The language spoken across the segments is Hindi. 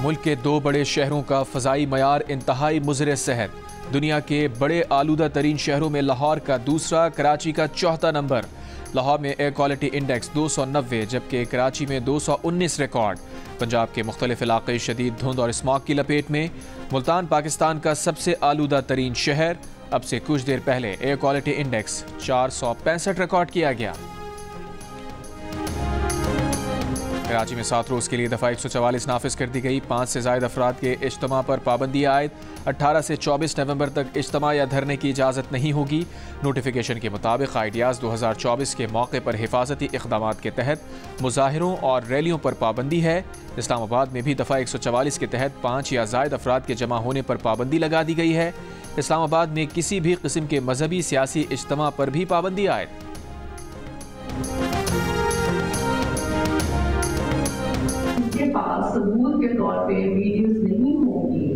मुल्क के 2 बड़े शहरों का फ़ज़ाई मयार इंतहाई मुज़र सेहत। दुनिया के बड़े आलूदा तरीन शहरों में लाहौर का दूसरा, कराची का चौथा नंबर। लाहौर में एयर क्वालिटी इंडेक्स 290 जबकि कराची में 219 रिकॉर्ड। पंजाब के मुख्तलिफ इलाके शदीद धुंध और स्मॉग की लपेट में। मुल्तान पाकिस्तान का सबसे आलूदा तरीन शहर। अब से कुछ देर पहले एयर क्वालिटी इंडेक्स 465 रिकॉर्ड किया गया। कराची में 7 रोज़ के लिए दफ़ा 144 नाफिज कर दी गई। 5 से ज़ायद अफराद के इज्तिमा पर पाबंदी आयद। 18 से 24 नवंबर तक इज्तिमा या धरने की इजाज़त नहीं होगी। नोटिफिकेशन के मुताबिक आइडियाज़ 2024 के मौके पर हिफाजती इक़दामात के तहत मुजाहिरों और रैलियों पर पाबंदी है। इस्लामाबाद में भी दफ़ा 144 के तहत 5 या ज़ायद अफराद के जमा होने पर पाबंदी लगा दी गई है। इस्लामाबाद में किसी भी किस्म के मजहबी सियासी इज्तिमा पर भी पाबंदी आयद। सबूत के तौर पे वीडियोस नहीं होगी,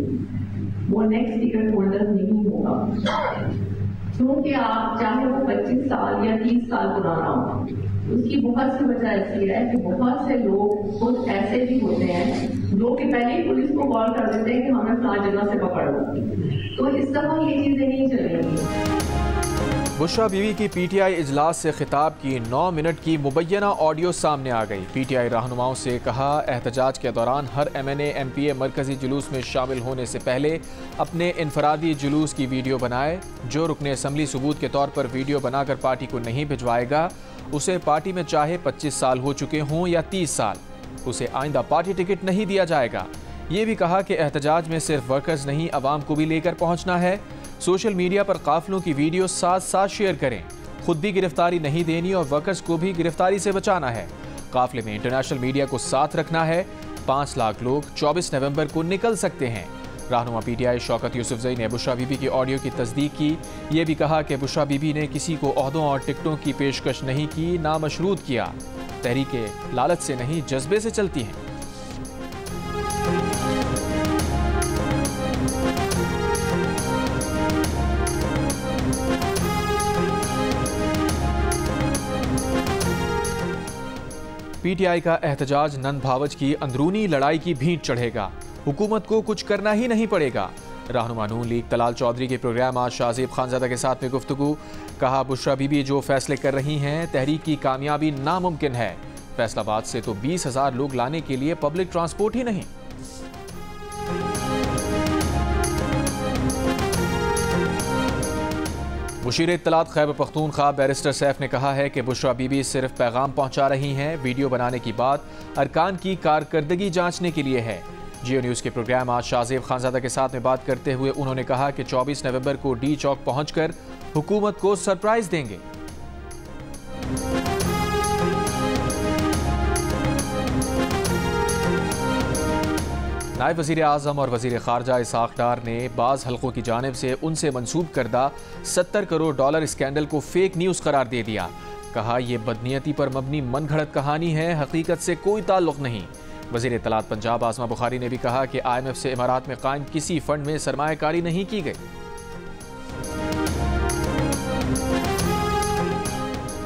वो नेक्स्ट टिकट होल्डर नहीं होगा, क्योंकि आप चाहे वो 25 साल या 30 साल पुराना हो। उसकी बहुत सी वजह ऐसी है कि बहुत से लोग खुद ऐसे भी होते हैं जो कि पहले ही पुलिस को कॉल कर देते हैं कि हमें फलां जगह से पकड़ लो। तो इस दफा ये चीजें नहीं चलेंगी। बुशरा बीवी की पीटीआई इजलास से खिताब की 9 मिनट की मुबैना ऑडियो सामने आ गई। पीटीआई रहनुमाओं से कहा, एहतजाज के दौरान हर MNA MPA मरकजी जुलूस में शामिल होने से पहले अपने इनफरादी जुलूस की वीडियो बनाए। जो रुकने असम्बली सबूत के तौर पर वीडियो बनाकर पार्टी को नहीं भिजवाएगा, उसे पार्टी में चाहे 25 साल हो चुके हों या 30 साल, उसे आइंदा पार्टी टिकट नहीं दिया जाएगा। ये भी कहा कि एहतजाज में सिर्फ वर्कर्स नहीं, अवाम को भी लेकर पहुँचना है। सोशल मीडिया पर काफिलों की वीडियो साथ साथ शेयर करें। खुद भी गिरफ्तारी नहीं देनी और वर्कर्स को भी गिरफ्तारी से बचाना है। काफिले में इंटरनेशनल मीडिया को साथ रखना है। 5 लाख लोग 24 नवंबर को निकल सकते हैं। रहनुमा पीटीआई शौकत यूसुफजई ने बुशरा बीबी की ऑडियो की तस्दीक की। ये भी कहा कि बुशरा बीबी ने किसी को ओहदों और टिकटों की पेशकश नहीं की, ना मशरूत किया। तहरीकें लालच से नहीं, जज्बे से चलती हैं। पीटीआई का एहतजाज नंद भावज की अंदरूनी लड़ाई की भींट चढ़ेगा। हुकूमत को कुछ करना ही नहीं पड़ेगा। रहनुमा नून लीग तलाल चौधरी के प्रोग्राम आज शाहजेब खानजादा के साथ में गुफ्तगू। कहा, बुशरा बीबी जो फैसले कर रही हैं, तहरीक की कामयाबी नामुमकिन है। फैसलाबाद से तो 20,000 लोग लाने के लिए पब्लिक ट्रांसपोर्ट ही नहीं। मुशीर इत्तलात खैबर पख्तूनख्वा बैरिस्टर सैफ ने कहा है कि बुशरा बीबी सिर्फ पैगाम पहुंचा रही हैं। वीडियो बनाने की बात अरकान की कारकर्दगी जांचने के लिए है। जियो न्यूज़ के प्रोग्राम आज शाहजेब खानजादा के साथ में बात करते हुए उन्होंने कहा कि 24 नवंबर को डी चौक पहुंचकर हुकूमत को सरप्राइज देंगे। नायब वज़ीर आज़म और वज़ीर ख़ारजा इसहाक़ डार ने बाज़ हल्कों की जानिब से उनसे मंसूब करदा $70 करोड़ स्कैंडल को फेक न्यूज़ करार दे दिया। कहा, यह बदनीयती पर मबनी मनगढ़ंत कहानी है, हकीकत से कोई ताल्लुक़ नहीं। वज़ीर इत्तलात पंजाब आज़मा बुखारी ने भी कहा कि IMF से इमारात में कायम किसी फंड में सरमायाकारी नहीं की गई।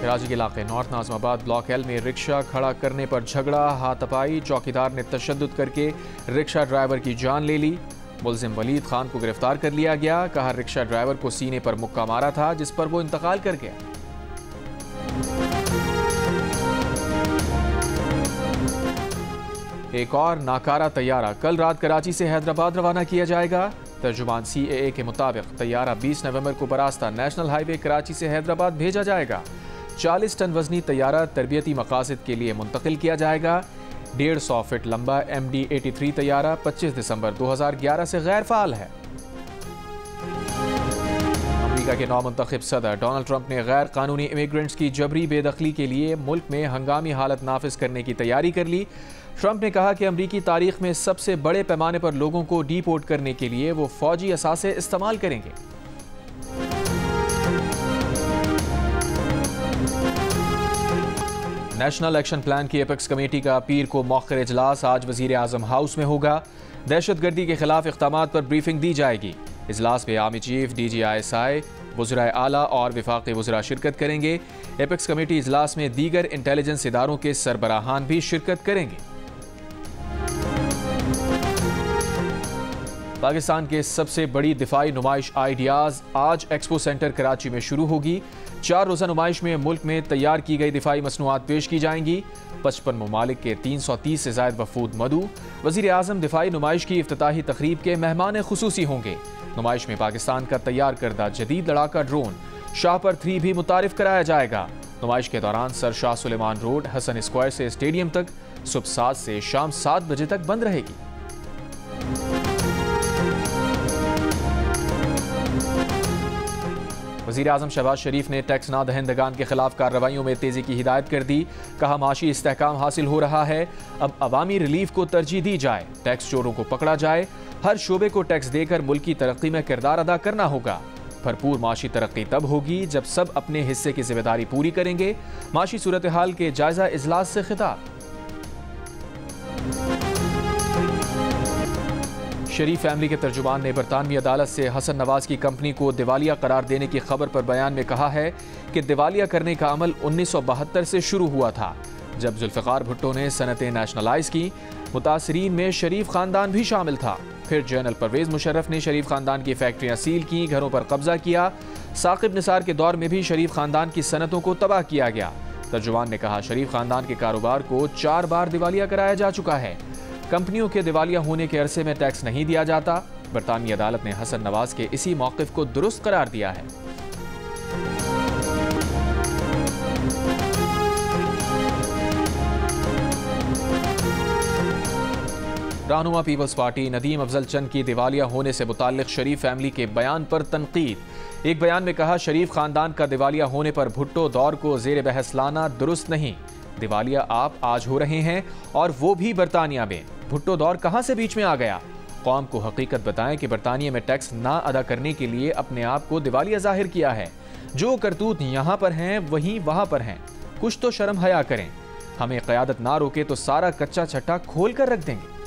कराची के इलाके नॉर्थ नाज़माबाद ब्लॉक L में रिक्शा खड़ा करने पर झगड़ा, हाथापाई। चौकीदार ने तशद्दुद करके रिक्शा ड्राइवर की जान ले ली। मुलजिम वलीद खान को गिरफ्तार कर लिया गया। कहा, रिक्शा ड्राइवर को सीने पर मुक्का मारा था, जिस पर वो इंतकाल कर गया। एक और नाकारा तैयारा कल रात कराची से हैदराबाद रवाना किया जाएगा। तर्जुमान CAA के मुताबिक तैयारा 20 नवंबर को बरास्ता नेशनल हाईवे कराची से हैदराबाद भेजा जाएगा। 40 टन वजनी तैयारा तरबियती मकासद के लिए मुंतकिल किया जाएगा। 150 फीट लंबा MD-83 तैयारा 25 दिसंबर 2011 से गैर फाल है। अमेरिका के नौमुंतखब सदर डोनाल्ड ट्रंप ने गैर कानूनी इमिग्रेंट्स की जबरी बेदखली के लिए मुल्क में हंगामी हालत नाफिज करने की तैयारी कर ली। ट्रंप ने कहा कि अमरीकी तारीख में सबसे बड़े पैमाने पर लोगों को डिपोर्ट करने के लिए वो फौजी असासे इस्तेमाल करेंगे। नेशनल एक्शन प्लान की एपेक्स कमेटी का पीर को मौखर इजलास आज वजीर आजम हाउस में होगा। दहशतगर्दी के खिलाफ इक़दामात पर ब्रीफिंग दी जाएगी। इजलास में आर्मी चीफ, DG ISI, वज़राए आला और वफाकी वज़रा शिरकत करेंगे। एपेक्स कमेटी इजलास में दीगर इंटेलिजेंस इदारों के सरबराहान भी शिरकत करेंगे। पाकिस्तान के सबसे बड़ी दिफाई नुमाइश आइडियाज़ आज एक्सपो सेंटर कराची में शुरू होगी। 4 रोज़ा नुमाइश में मुल्क में तैयार की गई दिफाई मसनूआत पेश की जाएंगी। 55 ममालिक के 330 से ज़ायद वफूद मदऊ। वज़ीर आज़म दिफाई नुमाइश की इफ्तिताही तकरीब के मेहमान खुसूसी होंगे। नुमाइश में पाकिस्तान का तैयार करदा जदीद लड़ाका ड्रोन शाहपर 3 भी मुतारिफ कराया जाएगा। नुमाइश के दौरान sir Shah Sulaiman road Hasan square से स्टेडियम तक सुबह 7 से शाम 7 बजे तक बंद रहेगी। वज़ीर आज़म शहबाज शरीफ ने टैक्स ना दहंदगान के खिलाफ कार्रवाइयों में तेजी की हिदायत कर दी। कहा माशी इस्तेहकाम हासिल हो रहा है, अब अवामी रिलीफ को तरजीह दी जाए, टैक्स चोरों को पकड़ा जाए, हर शोबे को टैक्स देकर मुल्क की तरक्की में किरदार अदा करना होगा। भरपूर माशी तरक्की तब होगी जब सब अपने हिस्से की जिम्मेदारी पूरी करेंगे। माशी सूरत हाल के जायजा इजलास से खिताब। शरीफ फैमिली के तर्जुमान ने बरतानवी अदालत से हसन नवाज की कंपनी को दिवालिया करार देने की खबर पर बयान में कहा है कि दिवालिया करने का अमल 1972 से शुरू हुआ था, जब जुल्फ़िकार भुट्टो ने सनतें नेशनलाइज की। मुतासरीन में शरीफ खानदान भी शामिल था। फिर जनरल परवेज मुशर्रफ ने शरीफ खानदान की फैक्ट्रियां सील की, घरों पर कब्जा किया। साकिब निसार के दौर में भी शरीफ खानदान की सनतों को तबाह किया गया। तर्जुमान ने कहा शरीफ खानदान के कारोबार को 4 बार दिवालिया कराया जा चुका है। कंपनियों के दिवालिया होने के अरसे में टैक्स नहीं दिया जाता। बरतानवी अदालत ने हसन नवाज के इसी मौक़िफ़ को दुरुस्त करार दिया है। रहनुमा पीपल्स पार्टी नदीम अफजल चंद की दिवालिया होने से मुताल्लिक शरीफ फैमिली के बयान पर तनकीद। एक बयान में कहा शरीफ खानदान का दिवालिया होने पर भुट्टो दौर को ज़ेर बहस लाना दुरुस्त नहीं। दिवालिया आप आज हो रहे हैं और वो भी बरतानिया में। भुट्टो दौर कहां से बीच में आ गया? कौम को हकीकत बताएं कि बरतानिया में टैक्स ना अदा करने के लिए अपने आप को दिवालिया जाहिर किया है। जो करतूत यहां पर हैं वहीं वहां पर हैं। कुछ तो शर्म हया करें। हमें क़यादत ना रोके तो सारा कच्चा छट्टा खोल कर रख देंगे।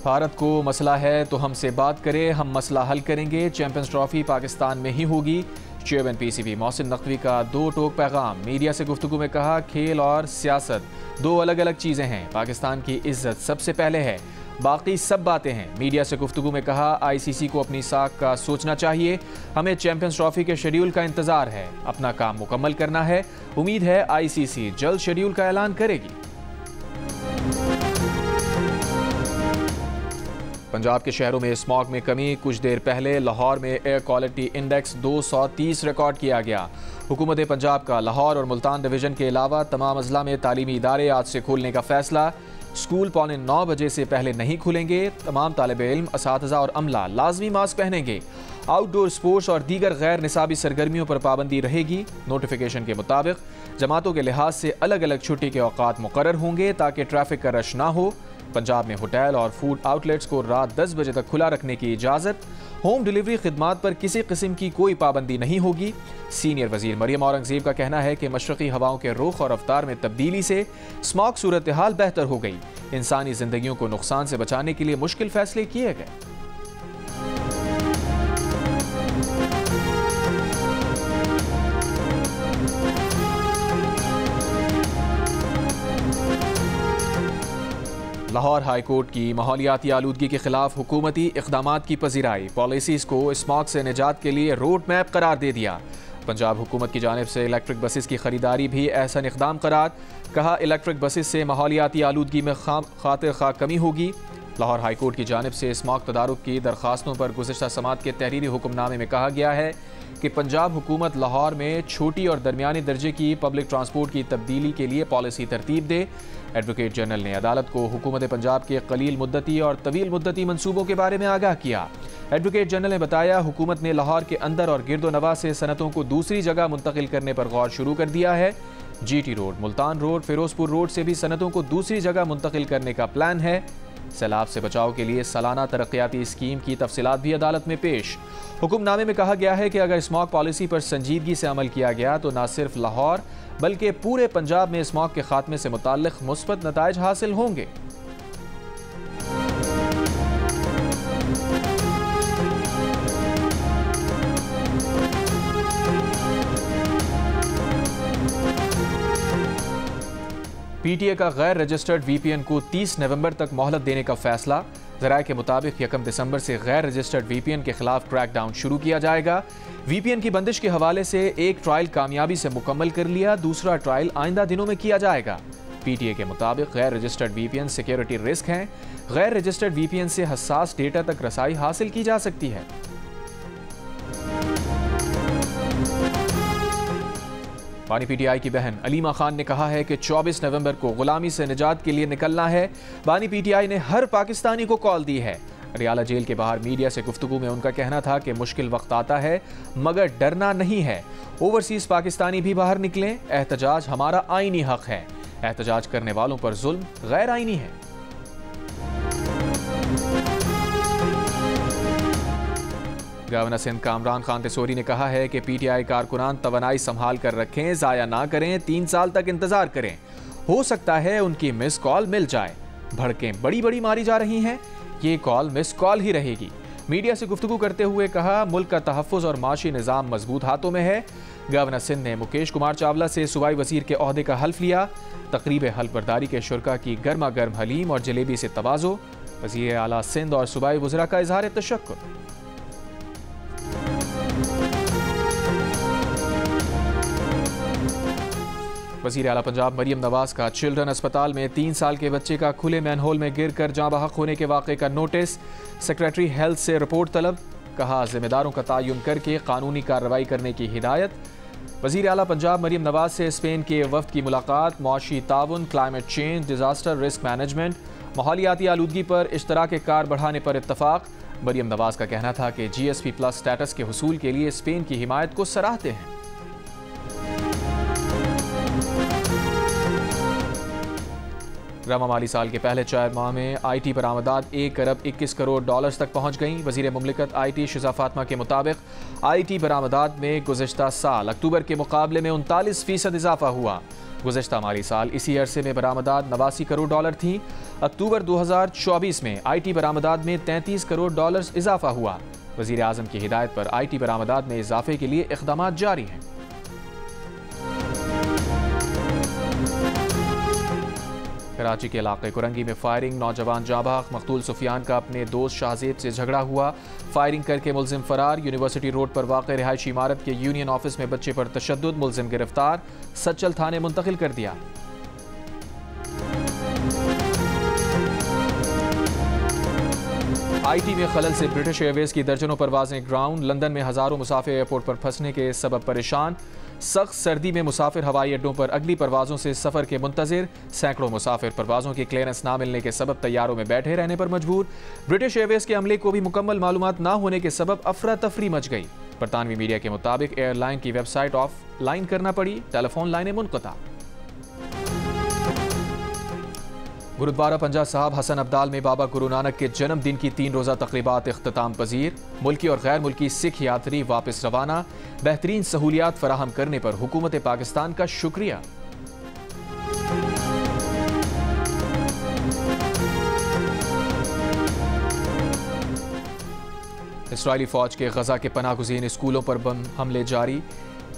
भारत को मसला है तो हमसे बात करें, हम मसला हल करेंगे। चैंपियंस ट्रॉफी पाकिस्तान में ही होगी। चेयरमैन पीसीबी मोहसिन नकवी का 2 टोक पैगाम। मीडिया से गुफ्तगू में कहा खेल और सियासत 2 अलग अलग चीज़ें हैं। पाकिस्तान की इज्जत सबसे पहले है, बाकी सब बातें हैं। मीडिया से गुफ्तगू में कहा आईसीसी को अपनी साख का सोचना चाहिए। हमें चैंपियंस ट्रॉफी के शेड्यूल का इंतज़ार है, अपना काम मुकम्मल करना है। उम्मीद है आईसीसी जल्द शेड्यूल का ऐलान करेगी। पंजाब के शहरों में स्मॉग में कमी। कुछ देर पहले लाहौर में एयर क्वालिटी इंडेक्स 230 रिकॉर्ड किया गया। हुकूमत पंजाब का लाहौर और मुल्तान डिवीज़न के अलावा तमाम अजला में तालीमी इदारे आज से खोलने का फैसला। स्कूल 8:45 बजे से पहले नहीं खुलेंगे। तमाम तालिबे इल्म, असातिज़ा और अमला लाजमी मास्क पहनेंगे। आउटडोर स्पोर्ट्स और दीगर गैर निसाबी सरगर्मियों पर पाबंदी रहेगी। नोटिफिकेशन के मुताबिक जमातों के लिहाज से अलग अलग छुट्टी के औकात मुकर्रर होंगे ताकि ट्रैफिक का रश ना हो। पंजाब में होटल और फूड आउटलेट्स को रात 10 बजे तक खुला रखने की इजाज़त। होम डिलीवरी खिदमात पर किसी किस्म की कोई पाबंदी नहीं होगी। सीनियर वजीर मरियम औरंगजेब का कहना है कि मशरक़ी हवाओं के रुख और रफ्तार में तब्दीली से स्मॉग सूरत हाल बेहतर हो गई। इंसानी जिंदगियों को नुकसान से बचाने के लिए मुश्किल फैसले किए गए। लाहौर हाई कोर्ट की माहौलियाती आलूदगी के खिलाफ हुकूमती इक़दामात की पजीराई। पॉलिसीज़ को स्मॉग से निजात के लिए रोड मैप करार दे दिया। पंजाब हुकूमत की जानिब से इलेक्ट्रिक बसेस की खरीदारी भी ऐसा इक़दाम करार। कहा इलेक्ट्रिक बसेस से माहौलियाती आलूदगी में खातिर खा कमी होगी। लाहौर हाई कोर्ट की जानिब से स्मॉग तदारुक की दरखास्तों पर गुज़िश्ता समात के तहरीरी हुक्मनामे में कहा गया है कि पंजाब हुकूमत लाहौर में छोटी और दरमियानी दर्जे की पब्लिक ट्रांसपोर्ट की तब्दीली के लिए पॉलिसी तरतीब दे। एडवोकेट जनरल ने अदालत को हुकूमत पंजाब के कलील मुद्दती और तवील मुद्दती मंसूबों के बारे में आगाह किया। एडवोकेट जनरल ने बताया हुकूमत ने लाहौर के अंदर और गिरदोनवा से सनतों को दूसरी जगह मुंतकिल करने पर गौर शुरू कर दिया है। GT road, Multan road, Firozpur road से भी सनतों को दूसरी जगह मुंतकिल करने का प्लान है। सैलाब से बचाव के लिए सालाना तरक्याती स्कीम की तफसीलात भी अदालत में पेश। हुक्मनामे में कहा गया है कि अगर स्मॉग पॉलिसी पर संजीदगी से अमल किया गया तो न सिर्फ लाहौर बल्कि पूरे पंजाब में स्मॉग के खात्मे से मुताल्लिक मुस्बत नताइज हासिल होंगे। पीटीए का गैर रजिस्टर्ड वीपीएन को 30 नवंबर तक मोहलत देने का फैसला। ज़राए के मुताबिक 1 दिसंबर से गैर रजिस्टर्ड वीपीएन के खिलाफ क्रैकडाउन शुरू किया जाएगा। वीपीएन की बंदिश के हवाले से एक ट्रायल कामयाबी से मुकम्मल कर लिया, दूसरा ट्रायल आइंदा दिनों में किया जाएगा। पीटीए के मुताबिक गैर रजिस्टर्ड वीपीएन सिक्योरिटी रिस्क हैं। गैर रजिस्टर्ड वीपीएन से हसास डेटा तक रसाई हासिल की जा सकती है। बानी पीटीआई की बहन अलीमा खान ने कहा है कि 24 नवंबर को गुलामी से निजात के लिए निकलना है। बानी पीटीआई ने हर पाकिस्तानी को कॉल दी है। रियाला जेल के बाहर मीडिया से गुफ्तगू में उनका कहना था कि मुश्किल वक्त आता है मगर डरना नहीं है। ओवरसीज पाकिस्तानी भी बाहर निकलें, एहतजाज हमारा आईनी हक है। एहतजाज करने वालों पर जुल्म गैर आईनी है। गवर्नर सिंध कामरान खान तिसोरी ने कहा है कि पीटीआई कारकुनान तवानाई संभाल कर रखें, जाया ना करें, 3 साल तक इंतजार करें। हो सकता है उनकी मिस कॉल मिल जाए। भड़कें बड़ी बड़ी मारी जा रही हैं, ये कॉल मिस कॉल ही रहेगी। मीडिया से गुफ्तगू करते हुए कहा, मुल्क का तहफ़्फ़ुज़ और माशी निज़ाम मजबूत हाथों में है। गवर्नर सिंध ने मुकेश कुमार चावला से सूबाई वज़ीर के ओहदे का हल्फ लिया। तकरीब हल्फ बर्दारी के शुरका की गर्मा गर्म हलीम और जलेबी से तवाज़ो। वज़ीर आला सिंध और सूबाई वज़रा का इज़हार तशक्कुर। वज़ीर आला पंजाब मरियम नवाज का चिल्ड्रन अस्पताल में 3 साल के बच्चे का खुले मैनहोल में गिर कर जाँ बहक होने के वाक़े का नोटिस। सेक्रेटरी हेल्थ से रिपोर्ट तलब। कहा, जिम्मेदारों का तयन करके कानूनी कार्रवाई करने की हिदायत। वज़ीर आला पंजाब मरियम नवाज से स्पेन के वफ़द की मुलाकात। मौशी ताउन, climate change, disaster risk management, माहौलियाती आलूदगी पर इश्तराक कार बढ़ाने पर इत्तफाक। मरियम नवाज का कहना था कि GSP+ स्टेटस के हुसूल के लिए स्पेन की हिमायत को सराहते हैं। रवा माली साल के पहले 4 माह में IT बरामदात 1 अरब 21 करोड़ डॉलर्स तक पहुंच गईं। वज़ीर मुमलिकत IT शिज़ा फातिमा के मुताबिक IT बरामदात में गुज़िश्ता साल अक्टूबर के मुकाबले में 39% इजाफा हुआ। गुज़िश्ता माली साल इसी अरसे में बरामदात 89 करोड़ डॉलर थी। अक्टूबर 2024 में IT बरामदात में 33 करोड़ डॉलर्स इजाफा हुआ। वज़ीर आज़म की हिदायत पर IT बरामदात में इजाफे के लिए इक़दामात जारी हैं। कराची के इलाके कुरंगी में फायरिंग, नौजवान जाबाक। मकतूल सुफियान का अपने दोस्त शाहजेब से झगड़ा हुआ, फायरिंग करके मुलजिम फरार। यूनिवर्सिटी रोड पर वाक़ रिहायशी इमारत के यूनियन ऑफिस में बच्चे पर तशद्दुद, मुलजिम गिरफ्तार, सच्चल थाने मुंतकिल कर दिया। IT में खलल से ब्रिटिश एयरवेज की दर्जनों परवाजें ग्राउंड। लंदन में हज़ारों मुसाफिर एयरपोर्ट पर फंसने के सबब परेशान। सख्त सर्दी में मुसाफिर हवाई अड्डों पर अगली परवाज़ों से सफ़र के मुंतज़िर। सैकड़ों मुसाफिर परवाज़ों की क्लियरेंस ना मिलने के सबब तैयारों में बैठे रहने पर मजबूर। ब्रिटिश एयरवेज के अमले को भी मुकम्मल मालूमात ना होने के सबब अफरा तफरी मच गई। बरतानवी मीडिया के मुताबिक एयरलाइन की वेबसाइट ऑफ लाइन करना पड़ी, टेलीफोन लाइनें मुनक़ता। गुरुद्वारा पंजा साहब हसन अब्दाल में बाबा गुरु नानक के जन्मदिन की 3 रोज़ा तक़रीबात इख्तिताम पजीर। मुल्की और गैर मुल्की सिख यात्री वापस रवाना। बेहतरीन सहूलियात फराहम करने पर हुकूमत पाकिस्तान का शुक्रिया। इसराइली फ़ौज के गजा के पनाह गुज़ीन स्कूलों पर बम हमले जारी।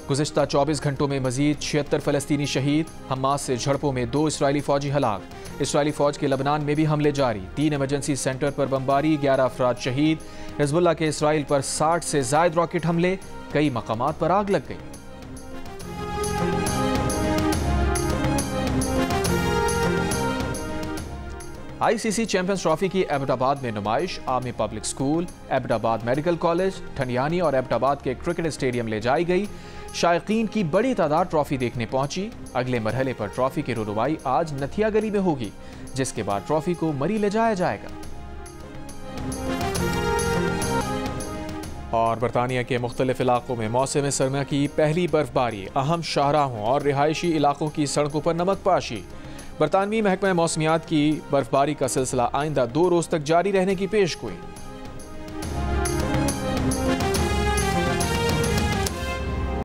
गुज़िश्ता 24 घंटों में मजीद 76 फ़लस्तीनी शहीद। हमास से झड़पों में 2 इसराइली फ़ौजी हलाक। इसराइली फ़ौज के लबनान में भी हमले जारी। 3 इमरजेंसी सेंटर पर बमबारी, 11 अफराद शहीद। हिज़्बुल्लाह के इसराइल पर 60 से ज़ायद रॉकेट हमले, कई मकामात पर आग लग गई। ICC चैंपियंस ट्रॉफी की एबटाबाद में नुमाइश। Army public school, Abbottabad medical college, Thandiani और एबटाबाद के क्रिकेट स्टेडियम ले जाई गई। शायकीन की बड़ी तादाद ट्रॉफी देखने पहुंची। अगले मरहले पर ट्रॉफी की रुनवाई आज नथिया गली में होगी, जिसके बाद ट्रॉफी को मरी ले जाया जाएगा। और बरतानिया के मुख्तलिफ इलाकों में मौसम सरमा की पहली बर्फबारी। अहम शाहराहों और रिहायशी इलाकों की सड़कों पर नमकपाशी। बरतानवी महकमा मौसमियात की बर्फबारी का सिलसिला आइंदा 2 रोज़ तक जारी रहने की पेशगोई।